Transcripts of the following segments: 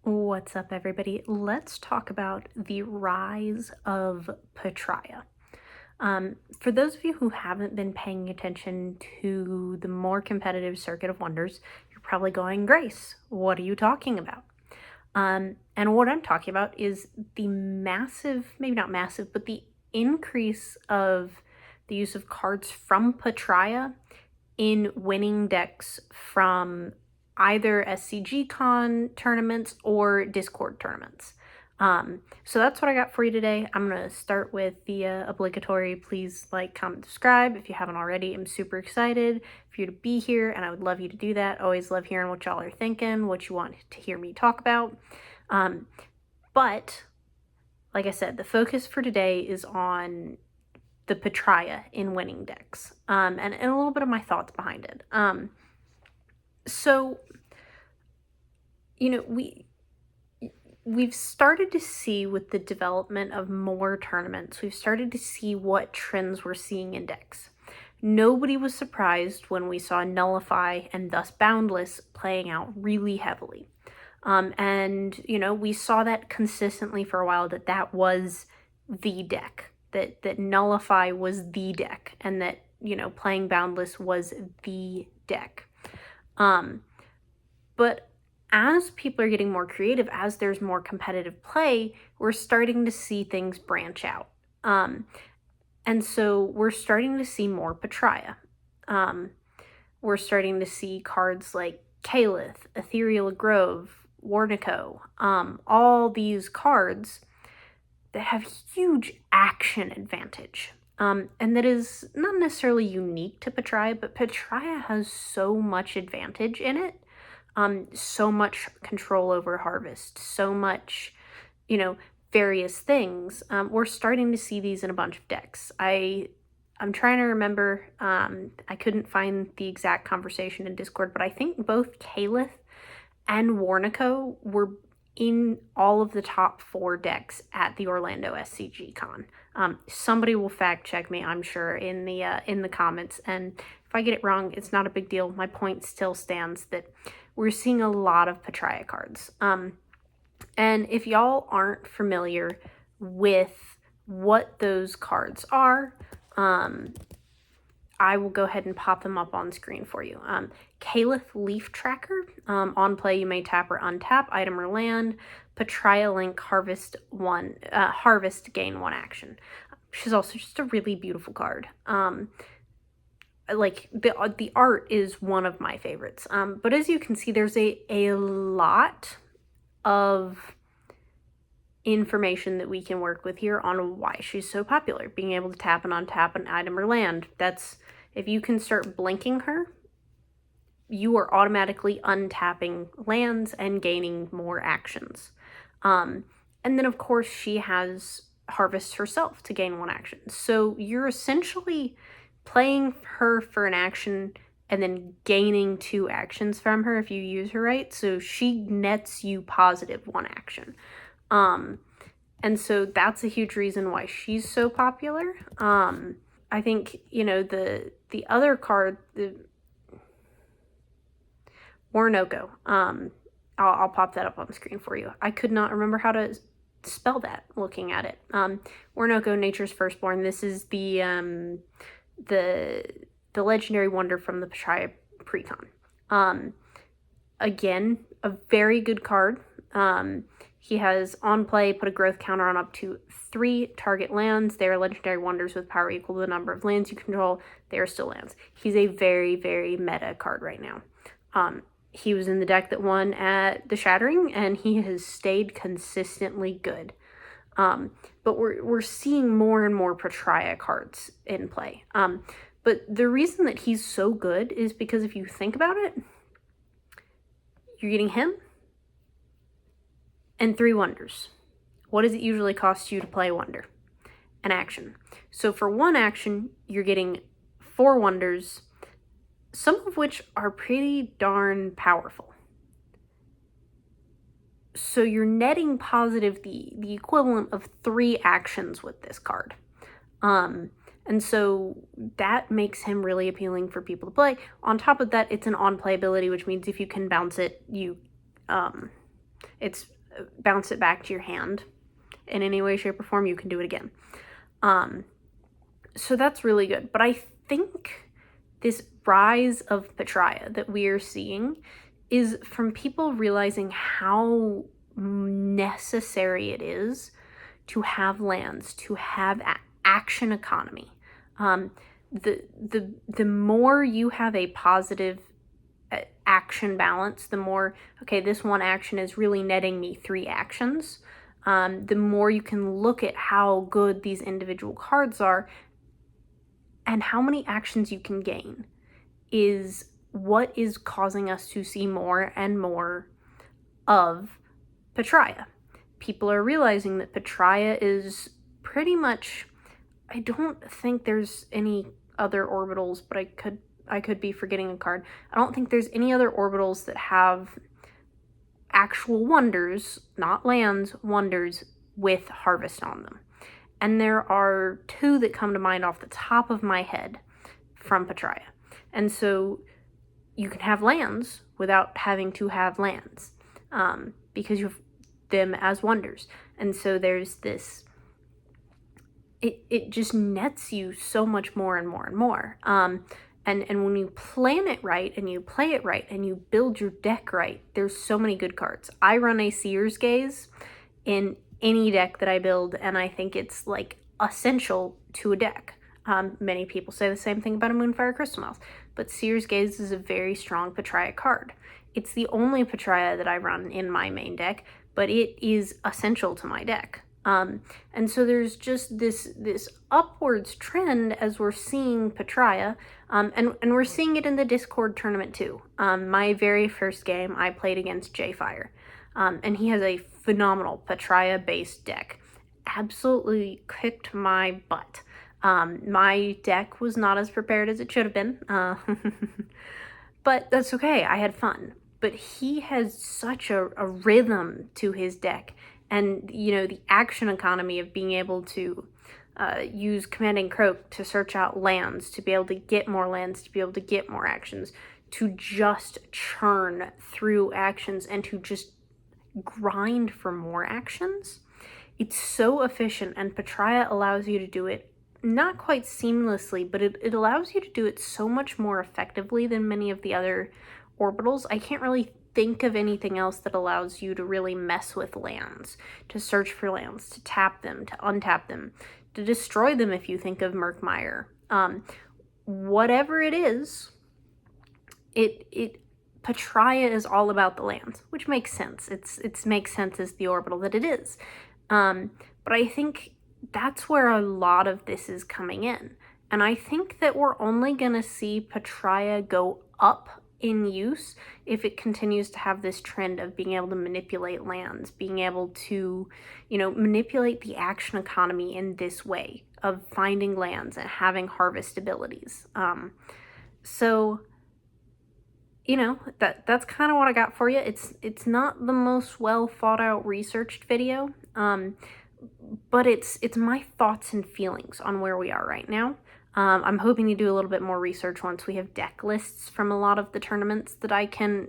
What's up, everybody? Let's talk about the rise of Petraia. For those of you who haven't been paying attention to the more competitive Circuit of Wonders, you're probably going, Grace, what are you talking about? And what I'm talking about is the massive, maybe not massive, but the increase of the use of cards from Petraia in winning decks from either SCG-Con tournaments or Discord tournaments. So that's what I got for you today. I'm going to start with the obligatory please like, comment, subscribe if you haven't already. I'm super excited for you to be here, and I would love you to do that. Always love hearing what y'all are thinking, what you want to hear me talk about. But, like I said, the focus for today is on the Petraia in winning decks, and a little bit of my thoughts behind it. So, you know, we've started to see with the development of more tournaments, we've started to see what trends we're seeing in decks. Nobody was surprised when we saw Nullify and thus Boundless playing out really heavily. And, you know, we saw that consistently for a while, that was the deck, that Nullify was the deck, and that, you know, playing Boundless was the deck. But as people are getting more creative, as there's more competitive play, we're starting to see things branch out. And so we're starting to see more Petraia. We're starting to see cards like Caliph, Ethereal Grove, Warnico, all these cards that have huge action advantage. And that is not necessarily unique to Petraia, but Petraia has so much advantage in it. So much control over harvest, so much, you know, various things. We're starting to see these in a bunch of decks. I'm trying to remember, I couldn't find the exact conversation in Discord, but I think both Caliph and Warnico were in all of the top 4 decks at the Orlando SCG Con. Somebody will fact check me, I'm sure, in the comments, and if I get it wrong, it's not a big deal. My point still stands that we're seeing a lot of Petraia cards. And if y'all aren't familiar with what those cards are, I will go ahead and pop them up on screen for you. Caliph Leaf Tracker. On play, you may tap or untap item or land. Petraia Link Harvest gain 1 action. She's also just a really beautiful card. Like the art is one of my favorites. But as you can see, there's a lot of information that we can work with here on why she's so popular. Being able to tap and untap an item or land. That's, if you can start blinking her, you are automatically untapping lands and gaining more actions. And then of course she has Harvest herself to gain 1 action. So you're essentially playing her for an action and then gaining 2 actions from her if you use her right. So she nets you positive 1 action. And so that's a huge reason why she's so popular. I think, you know, the other card, the Warnico, I'll pop that up on the screen for you. I could not remember how to spell that looking at it. Warnico, Nature's Firstborn. This is the legendary wonder from the Petraia Precon. Again, a very good card. He has on play, put a growth counter on up to 3 target lands. They are legendary wonders with power equal to the number of lands you control. They are still lands. He's a very, very meta card right now. He was in the deck that won at the Shattering, and he has stayed consistently good. But we're seeing more and more Petraia cards in play. But the reason that he's so good is because if you think about it, you're getting him and 3 wonders. What does it usually cost you to play a wonder? An action. So for 1 action, you're getting 4 wonders, some of which are pretty darn powerful. So you're netting positive the equivalent of 3 actions with this card. And so that makes him really appealing for people to play. On top of that, it's an on-play ability, which means if you can bounce it, it's bounce it back to your hand in any way, shape, or form, you can do it again. So that's really good. But I think this rise of Petraia that we are seeing is from people realizing how necessary it is to have lands, to have action economy. The more you have a positive action balance, the more, okay, this one action is really netting me 3 actions, the more you can look at how good these individual cards are and how many actions you can gain is what is causing us to see more and more of Petraia. People are realizing that Petraia is pretty much, I don't think there's any other orbitals, but I could be forgetting a card. I don't think there's any other orbitals that have actual wonders, not lands, wonders with harvest on them. And there are 2 that come to mind off the top of my head from Petraia. And so you can have lands without having to have lands, because you have them as wonders. And so there's this, it just nets you so much more and more and more. And when you plan it right and you play it right and you build your deck right, there's so many good cards. I run a Seer's Gaze in any deck that I build, and I think it's like essential to a deck. Many people say the same thing about a Moonfire Crystal Mouse, but Seer's Gaze is a very strong Petraia card. It's the only Petraia that I run in my main deck, but it is essential to my deck. And so there's just this upwards trend as we're seeing Petraia, and we're seeing it in the Discord tournament too. My very first game I played against J-Fire, and he has a phenomenal Petraia based deck. Absolutely kicked my butt. My deck was not as prepared as it should have been, but that's okay. I had fun. But he has such a rhythm to his deck, and the action economy of being able to use Commanding Croak to search out lands, to be able to get more lands, to be able to get more actions, to just churn through actions and to just grind for more actions. It's so efficient, and Petraia allows you to do it not quite seamlessly, but it allows you to do it so much more effectively than many of the other orbitals. I can't really think of anything else that allows you to really mess with lands, to search for lands, to tap them, to untap them, to destroy them if you think of Murkmire. Whatever it is, Petraia is all about the lands, which makes sense. It makes sense as the orbital that it is. But I think that's where a lot of this is coming in. And I think that we're only going to see Petraia go up in use if it continues to have this trend of being able to manipulate lands, being able to, manipulate the action economy in this way of finding lands and having harvest abilities. So that's kind of what I got for you. It's not the most well thought out researched video, but it's my thoughts and feelings on where we are right now. I'm hoping to do a little bit more research once we have deck lists from a lot of the tournaments that I can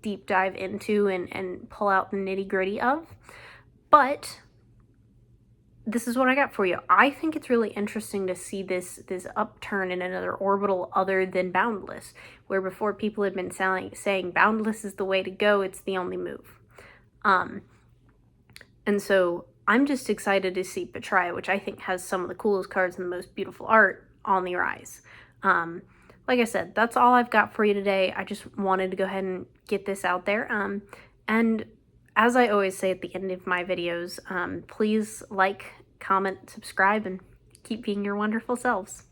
deep dive into and pull out the nitty gritty of. But this is what I got for you. I think it's really interesting to see this upturn in another orbital other than Boundless, where before people had been saying Boundless is the way to go, it's the only move. And so I'm just excited to see Petraia, which I think has some of the coolest cards and the most beautiful art, on the rise. Like I said, that's all I've got for you today. I just wanted to go ahead and get this out there. And as I always say at the end of my videos, please like, comment, subscribe, and keep being your wonderful selves.